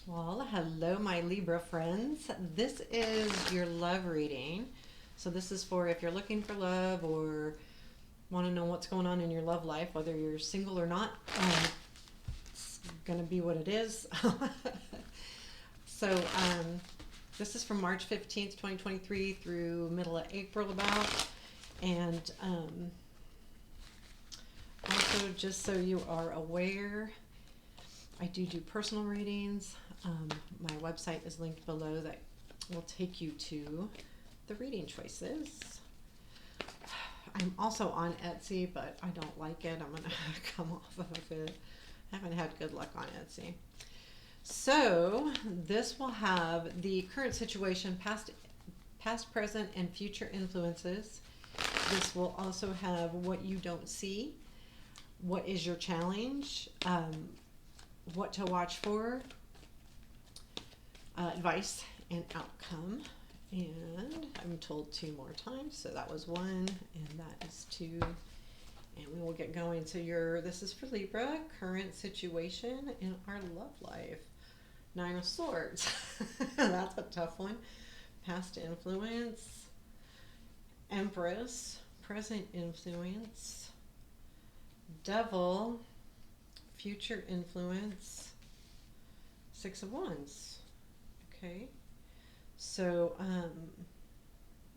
Well, hello, my Libra friends. This is your love reading. So, this is for if you're looking for love or want to know what's going on in your love life, whether you're single or not. It's going to be what it is. so, this is from March 15th, 2023 through middle of April, about. And also, just so you are aware, I do personal readings. My website is linked below that will take you to the reading choices. I'm also on Etsy, but I don't like it. I'm going to come off of it. I haven't had good luck on Etsy. So this will have the current situation, past, present, and future influences. This will also have what you don't see, what is your challenge, what to watch for, advice and outcome. And I'm told two more times, so that was one, and that is two, and we will get going. So this is for Libra, current situation in our love life. Nine of Swords. That's a tough one. Past influence, Empress, present influence, Devil, future influence, Six of Wands. Okay, so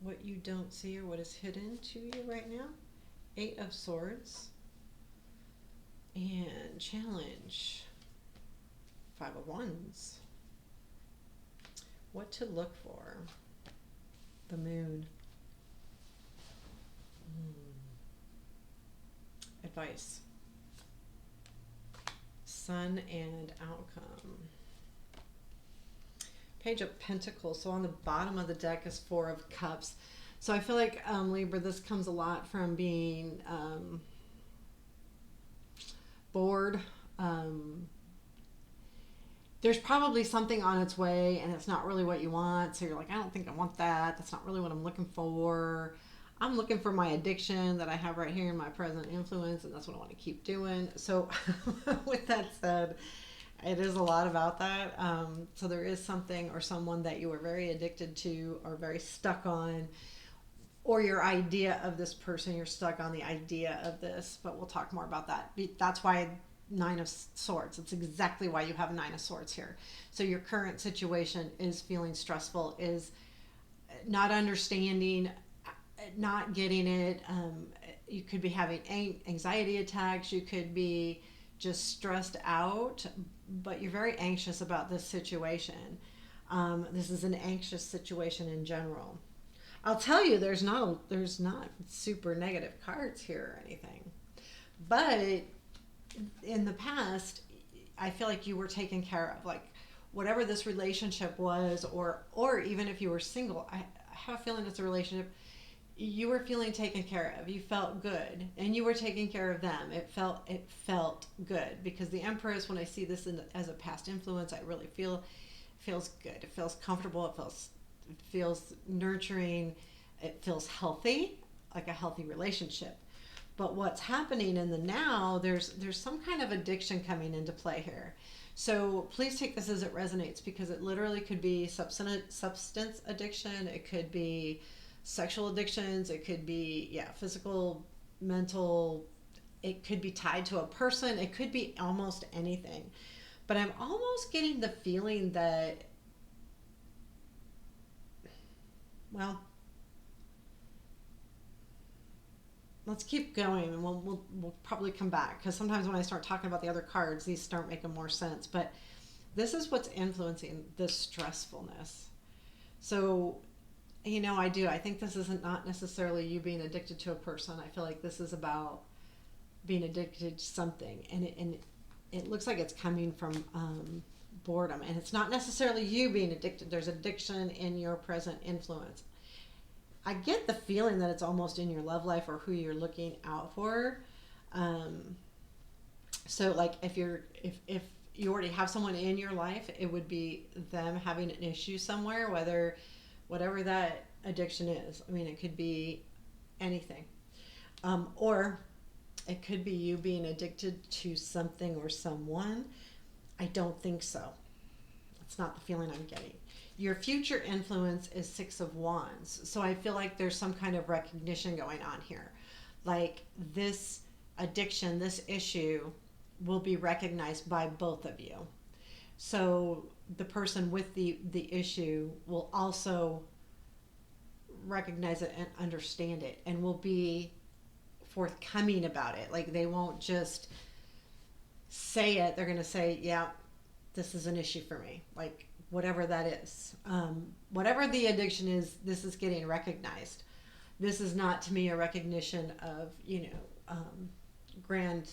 what you don't see or what is hidden to you right now, Eight of Swords, and challenge, Five of Wands. What to look for, the Moon. Advice, Sun and outcome. Page of Pentacles. So on the bottom of the deck is Four of Cups. So I feel like Libra, this comes a lot from being bored. There's probably something on its way and it's not really what you want. So you're like, I don't think I want that. That's not really what I'm looking for. I'm looking for my addiction that I have right here in my present influence, and that's what I want to keep doing. So with that said, it is a lot about that. So there is something or someone that you are very addicted to or very stuck on, or your idea of this person, you're stuck on the idea of this, but we'll talk more about that. That's why Nine of Swords. It's exactly why you have Nine of Swords here. So your current situation is feeling stressful, is not understanding, not getting it. You could be having anxiety attacks. You could be just stressed out, but you're very anxious about this situation. This is an anxious situation in general. I'll tell you, there's not super negative cards here or anything, but in the past, I feel like you were taken care of. Like whatever this relationship was, or even if you were single, I have a feeling it's a relationship. You were feeling taken care of. You felt good, and you were taking care of them. It felt good, because the Empress, when I see this as a past influence, I really feels good. It feels comfortable. It feels nurturing. It feels healthy, like a healthy relationship. But what's happening in the now, there's some kind of addiction coming into play here. So please take this as it resonates, because it literally could be substance addiction. It could be sexual addictions. It could be, yeah, physical, mental. It could be tied to a person. It could be almost anything. But I'm almost getting the feeling that, well, let's keep going, and we'll probably come back, because sometimes when I start talking about the other cards, these start making more sense. But this is what's influencing the stressfulness. So, I think this isn't not necessarily you being addicted to a person. I feel like this is about being addicted to something, and it looks like it's coming from boredom, and it's not necessarily you being addicted. There's addiction in your present influence. I get the feeling that it's almost in your love life or who you're looking out for. Um, so like if you already have someone in your life, it would be them having an issue somewhere, whatever that addiction is. I mean, it could be anything. Or it could be you being addicted to something or someone. I don't think so. That's not the feeling I'm getting. Your future influence is Six of Wands. So I feel like there's some kind of recognition going on here. Like this addiction, this issue will be recognized by both of you. So the person with the issue will also recognize it and understand it and will be forthcoming about it. Like they won't just say it, they're going to say, yeah, this is an issue for me. Like whatever that is. Whatever the addiction is, this is getting recognized. This is not to me a recognition of, grand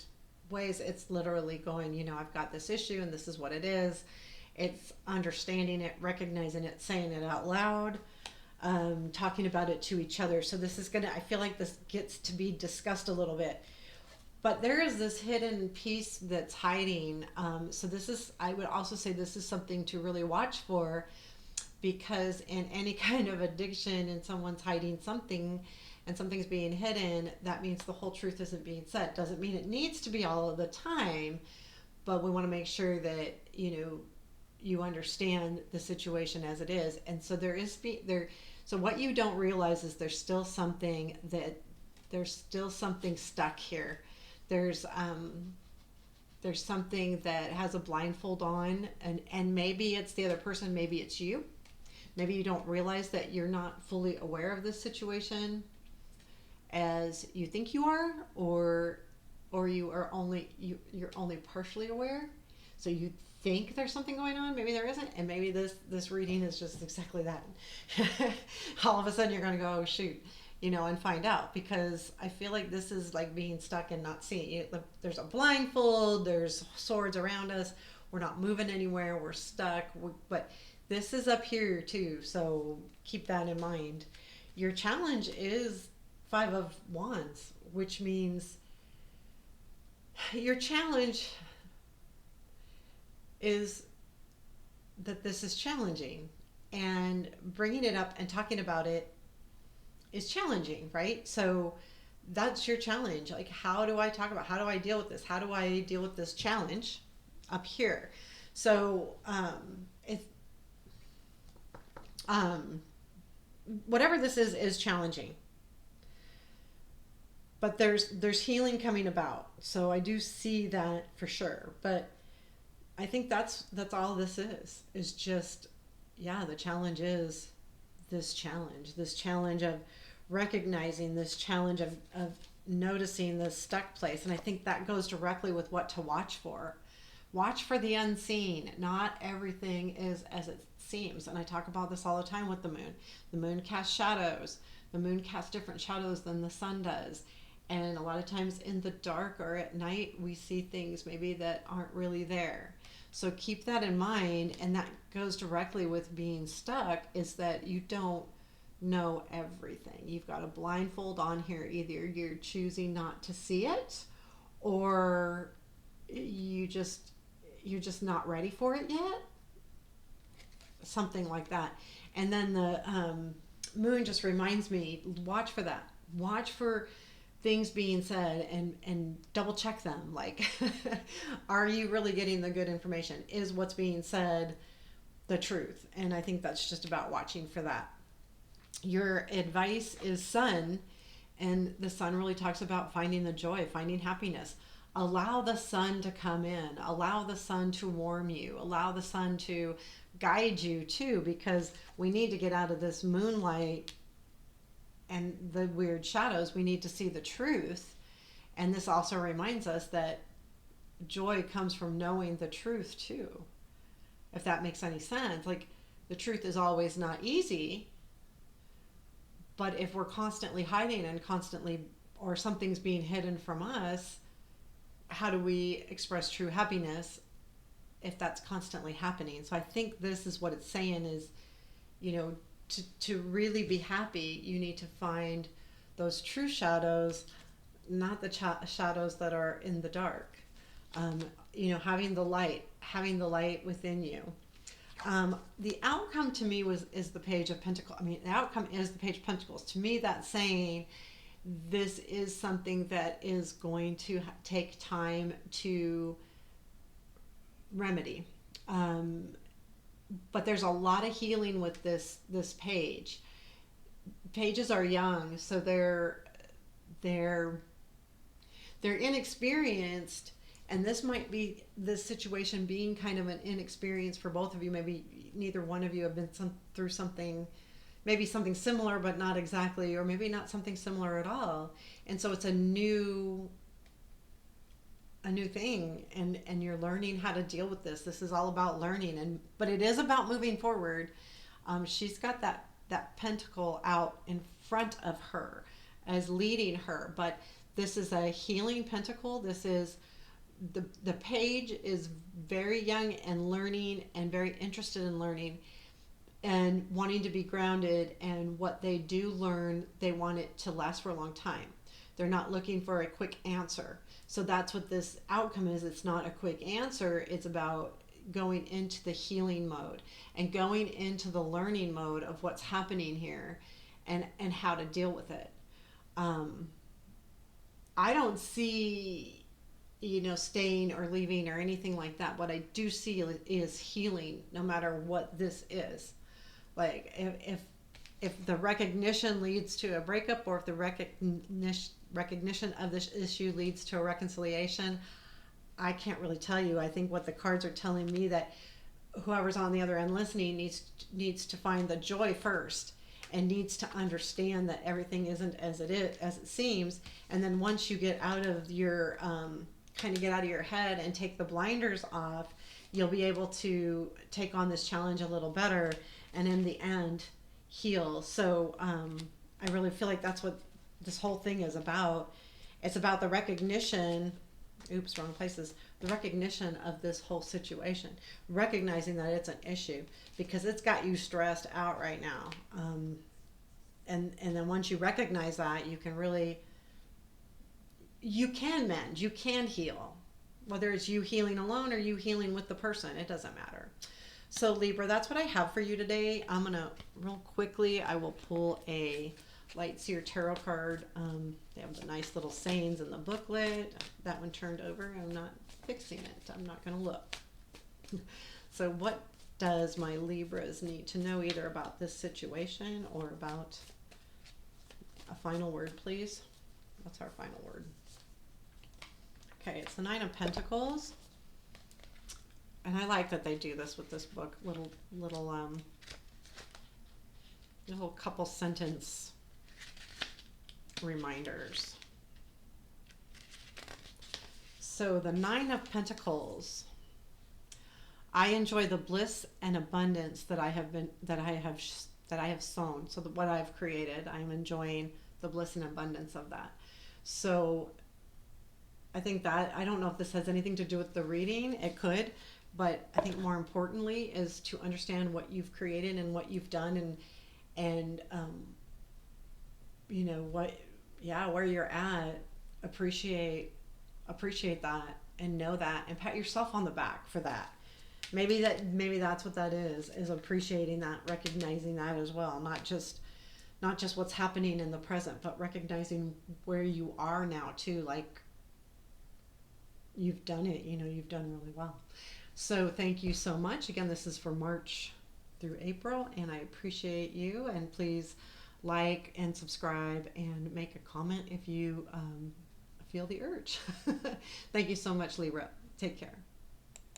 ways. It's literally going, I've got this issue and this is what it is. It's understanding it, recognizing it, saying it out loud, talking about it to each other. So this is I feel like this gets to be discussed a little bit. But there is this hidden piece that's hiding. So I would also say this is something to really watch for, because in any kind of addiction and someone's hiding something and something's being hidden, that means the whole truth isn't being said. Doesn't mean it needs to be all of the time, but we want to make sure that, you understand the situation as it is. And so so what you don't realize is there's still something stuck here. There's something that has a blindfold on, and maybe it's the other person, maybe it's you. Maybe you don't realize that you're not fully aware of this situation as you think you are, or you're only partially aware. So you think there's something going on, maybe there isn't, and maybe this reading is just exactly that. All of a sudden you're going to go, oh shoot, and find out, because I feel like this is like being stuck and not seeing. There's a blindfold, there's swords around us, we're not moving anywhere, we're stuck, but this is up here too, so keep that in mind. Your challenge is Five of Wands, which means your challenge is that this is challenging, and bringing it up and talking about it is challenging, right? So that's your challenge. Like, how do I deal with this? How do I deal with this challenge up here? So whatever this is challenging, but there's healing coming about. So I do see that for sure. But I think that's all this is just, the challenge is this challenge of recognizing, this challenge of noticing this stuck place. And I think that goes directly with what to watch for. Watch for the unseen. Not everything is as it seems. And I talk about this all the time with the moon. The moon casts shadows. The moon casts different shadows than the sun does. And a lot of times in the dark or at night, we see things maybe that aren't really there. So keep that in mind. And that goes directly with being stuck, is that you don't know everything. You've got a blindfold on here. Either you're choosing not to see it, or you're just not ready for it yet. Something like that. And then the moon just reminds me, watch for that. Watch for things being said and double check them. Like, are you really getting the good information? Is what's being said the truth? And I think that's just about watching for that. Your advice is sun, and the sun really talks about finding the joy, finding happiness. Allow the sun to come in. Allow the sun to warm you. Allow the sun to guide you too, because we need to get out of this moonlight and the weird shadows. We need to see the truth. And this also reminds us that joy comes from knowing the truth too, if that makes any sense. Like, the truth is always not easy, but if we're constantly hiding and or something's being hidden from us, how do we express true happiness if that's constantly happening? So I think this is what it's saying is, to really be happy, you need to find those true shadows, not the shadows that are in the dark. Having the light within you. The outcome to me is the Page of Pentacles. The outcome is the Page of Pentacles. To me, that's saying this is something that is going to take time to remedy. but there's a lot of healing with this page. Pages are young, so they're they're inexperienced, and this might be this situation being kind of an inexperience for both of you. Maybe neither one of you have been through something, maybe something similar but not exactly, or maybe not something similar at all, and so it's a new thing, and you're learning how to deal with this. This is all about learning, and but it is about moving forward. She's got that pentacle out in front of her as leading her, but this is a healing pentacle. This is the page is very young and learning and very interested in learning and wanting to be grounded, and what they do learn, they want it to last for a long time. They're not looking for a quick answer. So that's what this outcome is. It's not a quick answer. It's about going into the healing mode and going into the learning mode of what's happening here, and how to deal with it. I don't see, staying or leaving or anything like that. What I do see is healing, no matter what this is. Like if the recognition leads to a breakup, or if the recognition of this issue leads to a reconciliation, I can't really tell you. I think what the cards are telling me, that whoever's on the other end listening needs to find the joy first, and needs to understand that everything isn't as it seems. And then once you get out of your get out of your head and take the blinders off, you'll be able to take on this challenge a little better, and in the end heal. So I really feel like that's what this whole thing is about. It's about the recognition, oops, wrong places, the recognition of this whole situation, recognizing that it's an issue, because it's got you stressed out right now. And then once you recognize that, you can mend, you can heal, whether it's you healing alone or you healing with the person, it doesn't matter. So Libra, that's what I have for you today. I'm gonna real quickly, I will pull a Light Seer Tarot card. They have the nice little sayings in the booklet. That one turned over. I'm not fixing it. I'm not going to look. So what does my Libras need to know, either about this situation or about a final word, please? What's our final word? Okay, it's the Nine of Pentacles. And I like that they do this with this book. Little couple sentence reminders. So the Nine of Pentacles. I enjoy the bliss and abundance that I have sown. So what I've created, I'm enjoying the bliss and abundance of that. So I think that, I don't know if this has anything to do with the reading. It could, but I think more importantly is to understand what you've created and what you've done, and where you're at, appreciate that, and know that, and pat yourself on the back for that. Maybe that's what that is appreciating that, recognizing that as well, not just what's happening in the present, but recognizing where you are now too. Like, you've done it, you've done really well. So thank you so much. Again, this is for March through April, and I appreciate you. And please like and subscribe and make a comment if you feel the urge. Thank you so much, Libra. Take care.